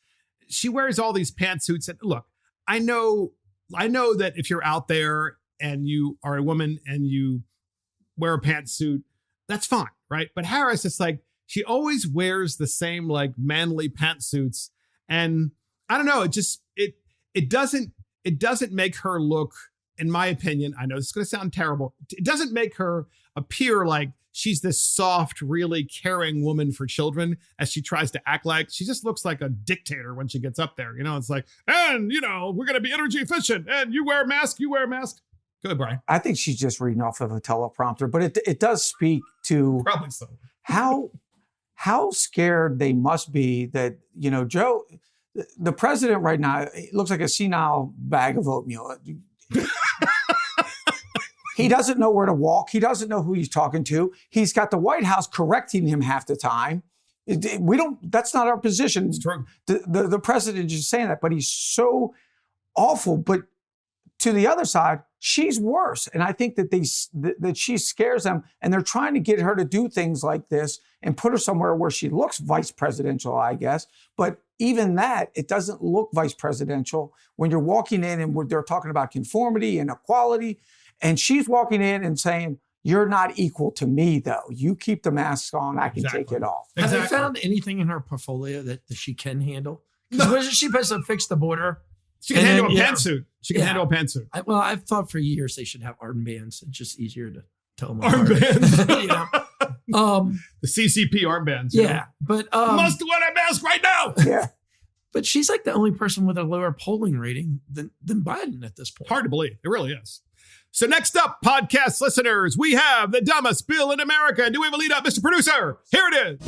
She wears all these pantsuits. And look, I know that if you're out there and you are a woman and you wear a pantsuit, that's fine, right? But Harris, it's like she always wears the same like manly pantsuits, and I don't know. It doesn't make her look, in my opinion. I know this is going to sound terrible. It doesn't make her appear like she's this soft, really caring woman for children, as she tries to act like. She just looks like a dictator when she gets up there. You know, it's like, and we're going to be energy efficient, and you wear a mask, you wear a mask. Go ahead, Brian. I think she's just reading off of a teleprompter, but it does speak to Probably so. how scared they must be that, Joe, the president right now, it looks like a senile bag of oatmeal. He doesn't know where to walk. He doesn't know who he's talking to. He's got the White House correcting him half the time. That's not our position. It's true. The president is saying that, but he's so awful. But to the other side, she's worse. And I think that she scares them, and they're trying to get her to do things like this and put her somewhere where she looks vice presidential, I guess. But even that, it doesn't look vice presidential when you're walking in and they're talking about conformity and equality. And she's walking in and saying, you're not equal to me, though. You keep the mask on, I can take it off. Have they found anything in her portfolio that she can handle? Because wasn't she supposed to fix the border? She can handle a pantsuit. She can handle a pantsuit. I've thought for years they should have armbands. It's just easier to tell them armbands. The CCP armbands. Yeah, but must wear a mask right now. Yeah, but she's like the only person with a lower polling rating than Biden at this point. Hard to believe. It really is. So next up, podcast listeners, we have the dumbest bill in America. And do we have a lead up, Mr. Producer? Here it is.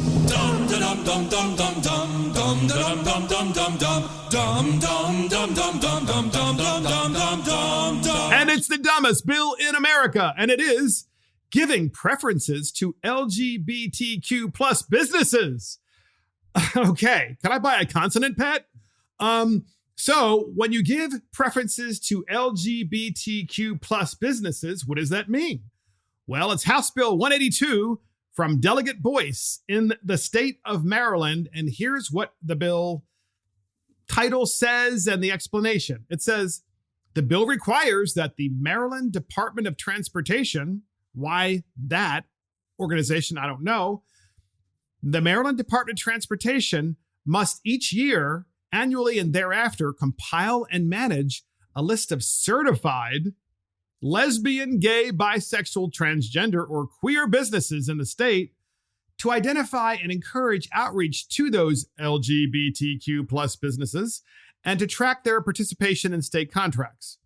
And it's the dumbest bill in America. And it is giving preferences to LGBTQ plus businesses. Okay. Can I buy a consonant pet? So when you give preferences to LGBTQ plus businesses, what does that mean? Well, it's House Bill 182 from Delegate Boyce in the state of Maryland. And here's what the bill title says and the explanation. It says, the bill requires that the Maryland Department of Transportation, why that organization, I don't know, the Maryland Department of Transportation must each year, annually and thereafter, compile and manage a list of certified lesbian, gay, bisexual, transgender, or queer businesses in the state to identify and encourage outreach to those LGBTQ plus businesses and to track their participation in state contracts.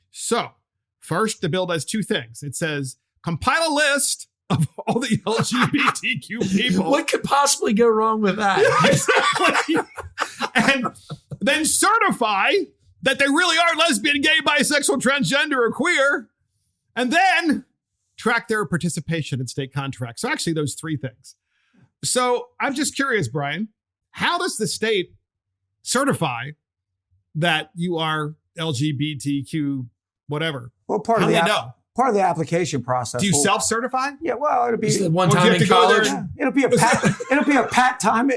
So, first, the bill does two things. It says, compile a list of all the LGBTQ people. What could possibly go wrong with that? Yeah, exactly. And then certify that they really are lesbian, gay, bisexual, transgender, or queer. And then track their participation in state contracts. So actually, those three things. So I'm just curious, Brian, how does the state certify that you are LGBTQ, whatever? Well, part of the application process. Do you self-certify? Yeah, well, it'll be one time in college. It'll be a pat time.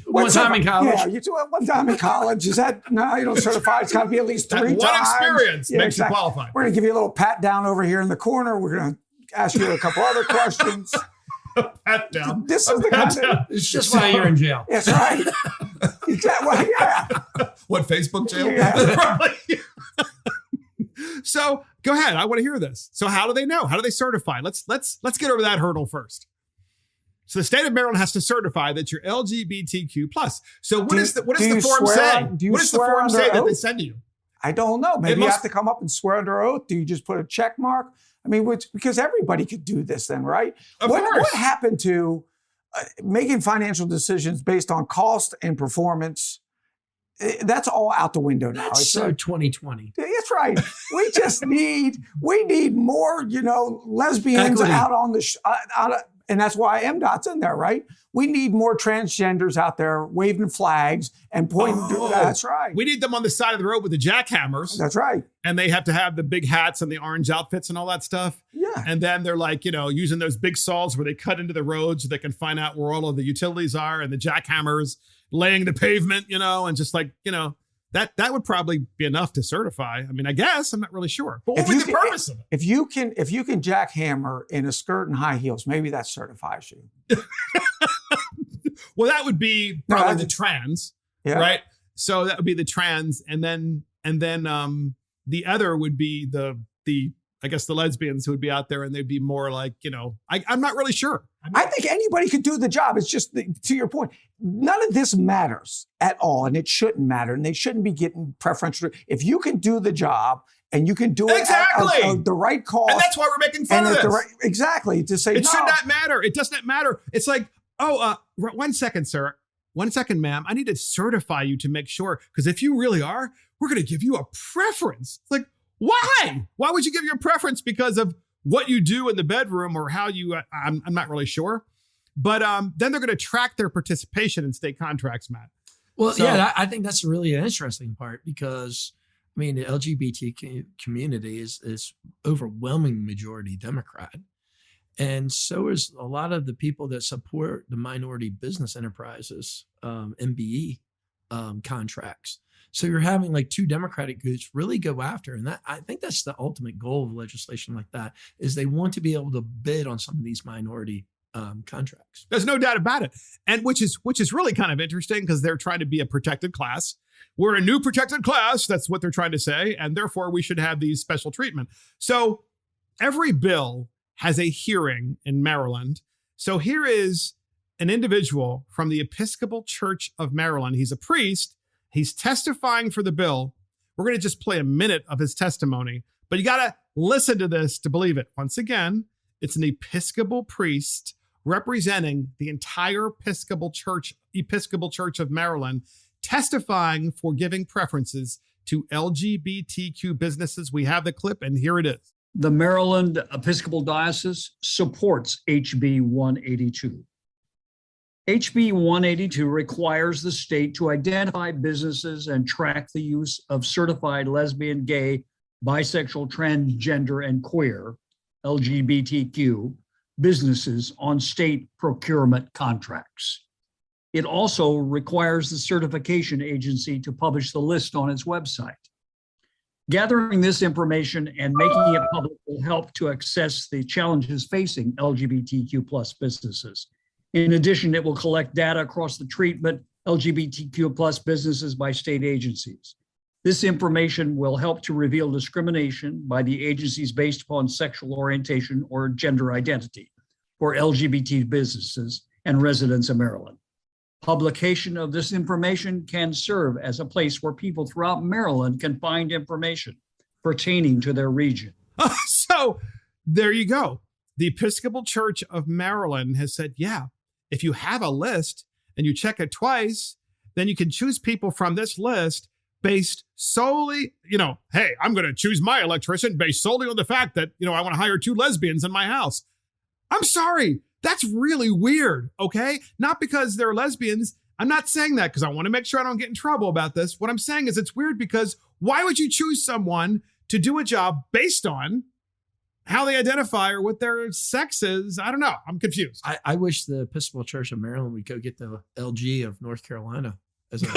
One time in college. Yeah, you do it one time in college. Is that no? You don't certify. It's got to be at least 3 times. One experience makes you qualify. We're gonna give you a little pat down over here in the corner. We're gonna ask you a couple other questions. Pat down. This is the kind of. It's just why you're in jail. That's right. Exactly. Well, yeah. What, Facebook jail? Yeah. So go ahead. I want to hear this. So how do they know? How do they certify? Let's get over that hurdle first. So the state of Maryland has to certify that you're LGBTQ plus. So what does the form say? What does the form say that they send to you? I don't know. Maybe you have to come up and swear under oath. Do you just put a check mark? I mean, because everybody could do this then, right? What happened to making financial decisions based on cost and performance? That's all out the window now. That's so 2020. That's right. We need more, lesbians Equity. out on the and that's why MDOT's in there, right? We need more transgenders out there waving flags and pointing. That's right. We need them on the side of the road with the jackhammers. That's right. And they have to have the big hats and the orange outfits and all that stuff. Yeah. And then they're like, using those big saws where they cut into the road so they can find out where all of the utilities are, and the jackhammers laying the pavement, and just like, that would probably be enough to certify. I mean, I guess I'm not really sure. But what would be the purpose of it? If you can jackhammer in a skirt and high heels, maybe that certifies you. Well, that would be probably the trans, right? So that would be the trans, and then the other would be the I guess the lesbians who would be out there, and they'd be more like, I'm not really sure. I think anybody could do the job. It's just, to your point, none of this matters at all, and it shouldn't matter, and they shouldn't be getting preferential. If you can do the job and you can do it at the right cost. And that's why we're making fun of this. Exactly. To say, it should not matter. It does not matter. It's like, 1 second, sir. 1 second, ma'am. I need to certify you to make sure, because if you really are, we're going to give you a preference. It's like, why? Why would you give your preference? Because of what you do in the bedroom or how you, I'm not really sure. But then they're going to track their participation in state contracts, Matt. Well, I think that's really an interesting part, because, the LGBT community is overwhelming majority Democrat. And so is a lot of the people that support the minority business enterprises, MBE contracts. So you're having like two Democratic groups really go after, and I think that's the ultimate goal of legislation like that, is they want to be able to bid on some of these minority contracts. There's no doubt about it, and which is really kind of interesting, because they're trying to be a protected class. We're a new protected class. That's what they're trying to say, and therefore we should have these special treatment. So every bill has a hearing in Maryland. So here is an individual from the Episcopal Church of Maryland. He's a priest. He's testifying for the bill. We're going to just play a minute of his testimony, but you got to listen to this to believe it. Once again, it's an Episcopal priest representing the entire Episcopal Church of Maryland, testifying for giving preferences to LGBTQ businesses. We have the clip, and here it is. The Maryland Episcopal Diocese supports HB 182. HB 182 requires the state to identify businesses and track the use of certified lesbian, gay, bisexual, transgender, and queer, LGBTQ, businesses on state procurement contracts. It also requires the certification agency to publish the list on its website. Gathering this information and making it public will help to assess the challenges facing LGBTQ plus businesses. In addition, it will collect data across the treatment LGBTQ plus businesses by state agencies. This information will help to reveal discrimination by the agencies based upon sexual orientation or gender identity for LGBT businesses and residents of Maryland. Publication of this information can serve as a place where people throughout Maryland can find information pertaining to their region. So there you go. The Episcopal Church of Maryland has said, if you have a list and you check it twice, then you can choose people from this list based solely, hey, I'm going to choose my electrician based solely on the fact that, I want to hire 2 lesbians in my house. I'm sorry. That's really weird. Okay. Not because they're lesbians. I'm not saying that because I want to make sure I don't get in trouble about this. What I'm saying is it's weird because why would you choose someone to do a job based on how they identify or what their sex is? I don't know. I'm confused. I wish the Episcopal Church of Maryland would go get the LG of North Carolina as a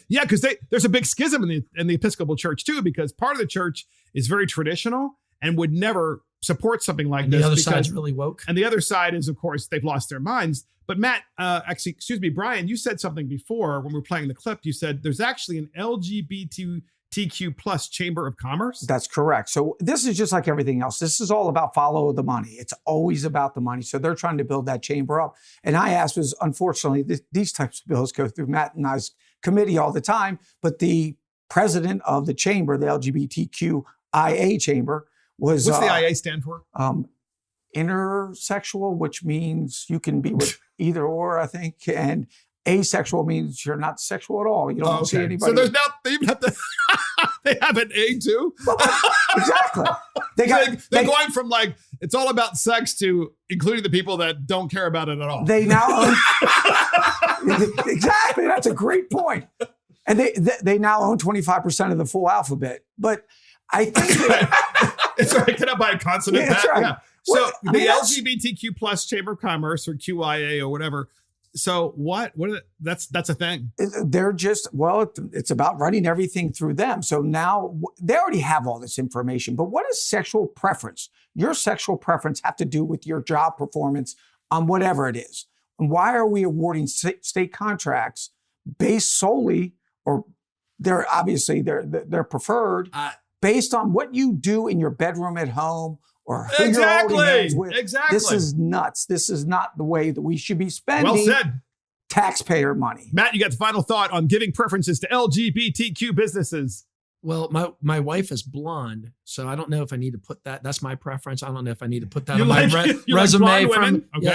because there's a big schism in the Episcopal Church too, because part of the church is very traditional and would never support something like this. The other side's really woke. And the other side is, of course, they've lost their minds. But Matt, Brian, you said something before when we were playing the clip. You said there's actually an LGBTQ LGBTQ plus Chamber of Commerce? That's correct. So this is just like everything else. This is all about follow the money. It's always about the money. So they're trying to build that chamber up. And I asked, was unfortunately, these types of bills go through Matt and I's committee all the time, but the president of the chamber, the LGBTQIA chamber, was— What's the IA stand for? Intersexual, which means you can be with either or, I think, and asexual means you're not sexual at all. You don't see anybody. So there's not, they even have to, they have an A too? Well, exactly. They're going from like, it's all about sex to including the people that don't care about it at all. They now own, exactly. That's a great point. And they now own 25% of the full alphabet. But I think it's right. Can I buy a consonant? Yeah, that's right. Yeah. So the LGBTQ plus Chamber of Commerce or QIA or whatever. So what that's a thing. They're just, well, it's about running everything through them. So now they already have all this information, but what does sexual preference, your sexual preference, have to do with your job performance on whatever it is? And why are we awarding state contracts based solely, or they're obviously they're preferred based on what you do in your bedroom at home or who you're holding hands with? Exactly. This is nuts. This is not the way that we should be spending well said. Taxpayer money. Matt, you got the final thought on giving preferences to LGBTQ businesses. Well, my wife is blonde, so I don't know if I need to put that. That's my preference. I don't know if I need to put that on my resume. Like blonde women? Okay.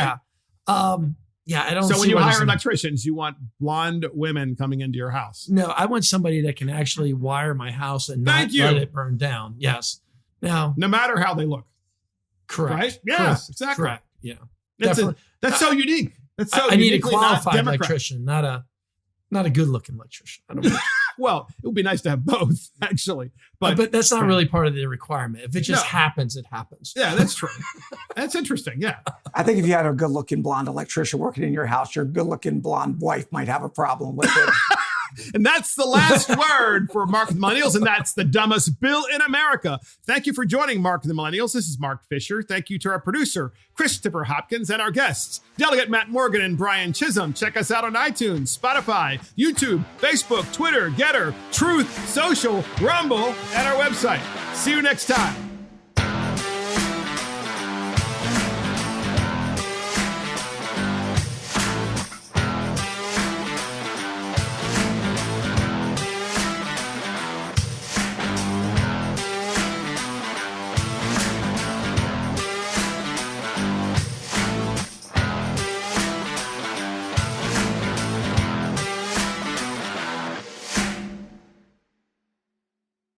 Yeah, I don't. So when you hire electricians, you want blonde women coming into your house? No, I want somebody that can actually wire my house and not let it burn down. Yes. Now, no matter how they look. Correct. Right? Yes, correct, exactly. Correct. Yeah. That's so unique. That's so I need a qualified electrician, not a good looking electrician. I don't know. Well, it would be nice to have both, actually. But that's not really part of the requirement. If it just happens, it happens. Yeah, that's true. That's interesting. Yeah. I think if you had a good looking blonde electrician working in your house, your good looking blonde wife might have a problem with it. And that's the last word for Mark and the Millennials, and that's the dumbest bill in America. Thank you for joining Mark and the Millennials. This is Mark Fisher. Thank you to our producer, Christopher Hopkins, and our guests, Delegate Matt Morgan and Brian Chisholm. Check us out on iTunes, Spotify, YouTube, Facebook, Twitter, Getter, Truth, Social, Rumble, and our website. See you next time.